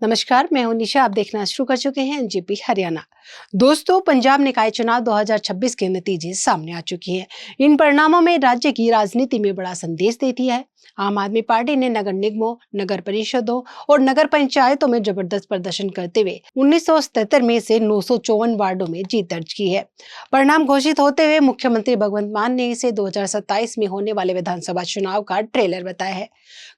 नमस्कार, मैं हूं निशा। आप देखना शुरू कर चुके हैं एनजीपी हरियाणा। दोस्तों, पंजाब निकाय चुनाव 2026 के नतीजे सामने आ चुके हैं। इन परिणामों में राज्य की राजनीति में बड़ा संदेश दे दिया है। आम आदमी पार्टी ने नगर निगमों, नगर परिषदों और नगर पंचायतों में जबरदस्त प्रदर्शन करते हुए 1977 में से 954 वार्डों में जीत दर्ज की है। परिणाम घोषित होते हुए मुख्यमंत्री भगवंत मान ने इसे 2027 में होने वाले विधानसभा चुनाव का ट्रेलर बताया है।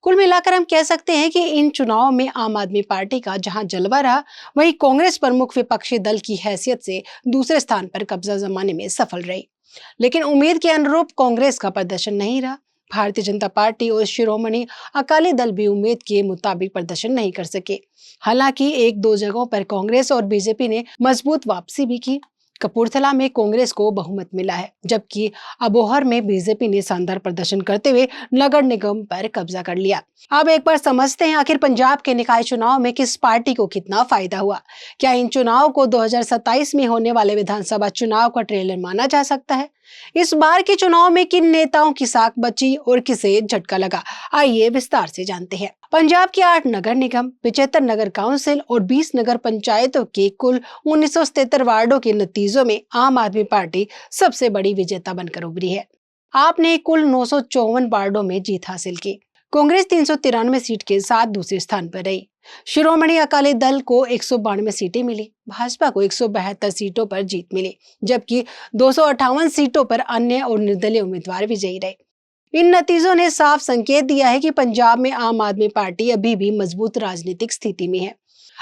कुल मिलाकर हम कह सकते हैं कि इन चुनावों में आम आदमी पार्टी का जहां जलवा रहा, वहीं कांग्रेस प्रमुख विपक्षी दल की हैसियत से दूसरे स्थान पर कब्जा जमाने में सफल रही। लेकिन उम्मीद के अनुरूप कांग्रेस का प्रदर्शन नहीं रहा। भारतीय जनता पार्टी और शिरोमणि अकाली दल भी उम्मीद के मुताबिक प्रदर्शन नहीं कर सके। हालांकि एक दो जगहों पर कांग्रेस और बीजेपी ने मजबूत वापसी भी की। कपूरथला में कांग्रेस को बहुमत मिला है, जबकि अबोहर में बीजेपी ने शानदार प्रदर्शन करते हुए नगर निगम पर कब्जा कर लिया। अब एक बार समझते हैं आखिर पंजाब के निकाय चुनाव में किस पार्टी को कितना फायदा हुआ। क्या इन चुनाव को 2027 में होने वाले विधानसभा चुनाव का ट्रेलर माना जा सकता है? इस बार के चुनाव में किन नेताओं की साख बची और किसे झटका लगा, आइए विस्तार से जानते हैं। पंजाब के 8 नगर निगम, 75 नगर काउंसिल और 20 नगर पंचायतों के कुल 1977 वार्डों के नतीजों में आम आदमी पार्टी सबसे बड़ी विजेता बनकर उभरी है। आपने कुल 954 वार्डों में जीत हासिल की। कांग्रेस 393 सीट के साथ दूसरे स्थान पर रही। शिरोमणि अकाली दल को 192 सीटें मिली। भाजपा को 172 सीटों पर जीत मिली, जबकि 258 सीटों पर अन्य और निर्दलीय उम्मीदवार विजयी रहे। इन नतीजों ने साफ संकेत दिया है कि पंजाब में आम आदमी पार्टी अभी भी मजबूत राजनीतिक स्थिति में है।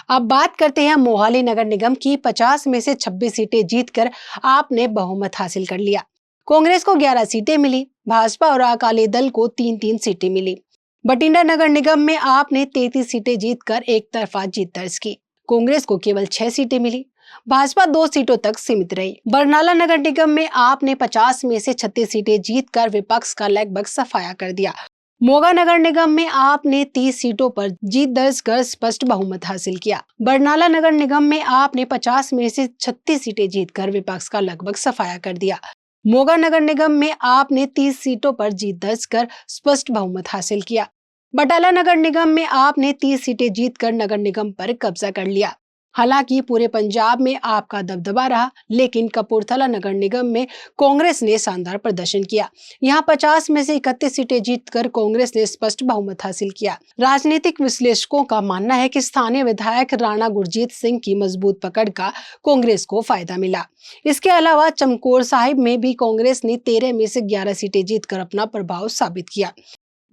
अब बात करते हैं मोहाली नगर निगम की। 50 में से 26 सीटें जीतकर आपने बहुमत हासिल कर लिया। कांग्रेस को 11 सीटें मिली। भाजपा और अकाली दल को 3-3 सीटें मिली। बठिंडा नगर निगम में आपने 33 सीटें जीतकर एक तरफा जीत दर्ज की। कांग्रेस को केवल 6 सीटें मिली। भाजपा 2 सीटों तक सीमित रही। बरनाला नगर निगम में आपने 50 में से 36 सीटें जीतकर विपक्ष का लगभग सफाया कर दिया। मोगा नगर निगम में आपने 30 सीटों पर जीत दर्ज कर स्पष्ट बहुमत हासिल किया। बरनाला नगर निगम में आपने 50 में से 36 सीटें जीतकर विपक्ष का लगभग सफाया कर दिया। मोगा नगर निगम में आपने 30 सीटों पर जीत दर्ज कर स्पष्ट बहुमत हासिल किया। बटाला नगर निगम में आपने 30 सीटें जीतकर नगर निगम पर कब्जा कर लिया। हालांकि पूरे पंजाब में आपका दबदबा रहा, लेकिन कपूरथला नगर निगम में कांग्रेस ने शानदार प्रदर्शन किया। यहां 50 में से 31 सीटें जीतकर कांग्रेस ने स्पष्ट बहुमत हासिल किया। राजनीतिक विश्लेषकों का मानना है कि स्थानीय विधायक राणा गुरजीत सिंह की मजबूत पकड़ का कांग्रेस को फायदा मिला। इसके अलावा चमकौर साहिब में भी कांग्रेस ने 13 में से 11 सीटें जीतकर अपना प्रभाव साबित किया।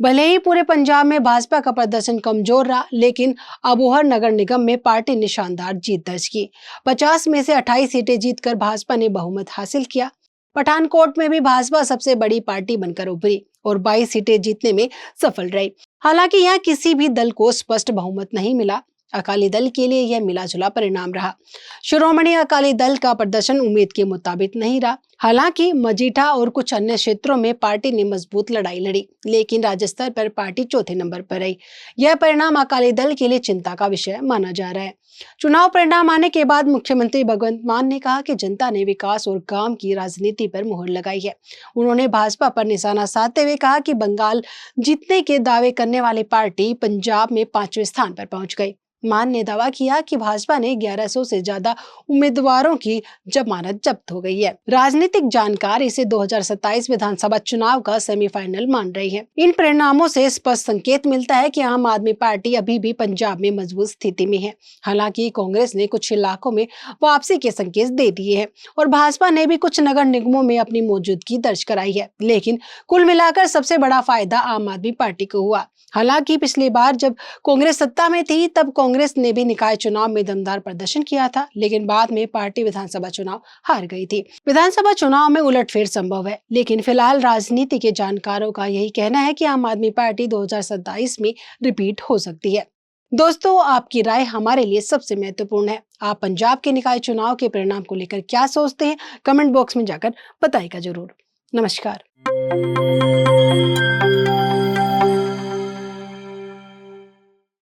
भले ही पूरे पंजाब में भाजपा का प्रदर्शन कमजोर रहा, लेकिन अबोहर नगर निगम में पार्टी ने शानदार जीत दर्ज की। 50 में से 28 सीटें जीतकर भाजपा ने बहुमत हासिल किया। पठानकोट में भी भाजपा सबसे बड़ी पार्टी बनकर उभरी और 22 सीटें जीतने में सफल रही। हालांकि यहाँ किसी भी दल को स्पष्ट बहुमत नहीं मिला। अकाली दल के लिए यह मिला-जुला परिणाम रहा। शिरोमणि अकाली दल का प्रदर्शन उम्मीद के मुताबिक नहीं रहा। हालांकि मजीठा और कुछ अन्य क्षेत्रों में पार्टी ने मजबूत लड़ाई लड़ी, लेकिन राज्य स्तर पर पार्टी चौथे नंबर पर रही। यह परिणाम अकाली दल के लिए चिंता का विषय माना जा रहा है। चुनाव परिणाम आने के बाद मुख्यमंत्री भगवंत मान ने कहा कि जनता ने विकास और काम की राजनीति पर मुहर लगाई है। उन्होंने भाजपा पर निशाना साधते हुए कहा कि बंगाल जीतने के दावे करने वाली पार्टी पंजाब में 5वें स्थान पर पहुंच गई। मान ने दावा किया कि भाजपा ने 1100 से ज्यादा उम्मीदवारों की जमानत जब्त हो गई है। राजनीतिक जानकार इसे 2027 विधानसभा चुनाव का सेमीफाइनल मान रही है। इन परिणामों से स्पष्ट संकेत मिलता है कि आम आदमी पार्टी अभी भी पंजाब में मजबूत स्थिति में है। हालांकि कांग्रेस ने कुछ इलाकों में वापसी के संकेत दे दिए हैं और भाजपा ने भी कुछ नगर निगमों में अपनी मौजूदगी दर्ज कराई है, लेकिन कुल मिलाकर सबसे बड़ा फायदा आम आदमी पार्टी को हुआ। हालांकि पिछली बार जब कांग्रेस सत्ता में थी, तब कांग्रेस ने भी निकाय चुनाव में दमदार प्रदर्शन किया था, लेकिन बाद में पार्टी विधानसभा चुनाव हार गई थी। विधानसभा चुनाव में उलटफेर संभव है, लेकिन फिलहाल राजनीति के जानकारों का यही कहना है कि आम आदमी पार्टी 2027 में रिपीट हो सकती है। दोस्तों, आपकी राय हमारे लिए सबसे महत्वपूर्ण है। आप पंजाब के निकाय चुनाव के परिणाम को लेकर क्या सोचते हैं? कमेंट बॉक्स में जाकर बताइएगा जरूर। नमस्कार।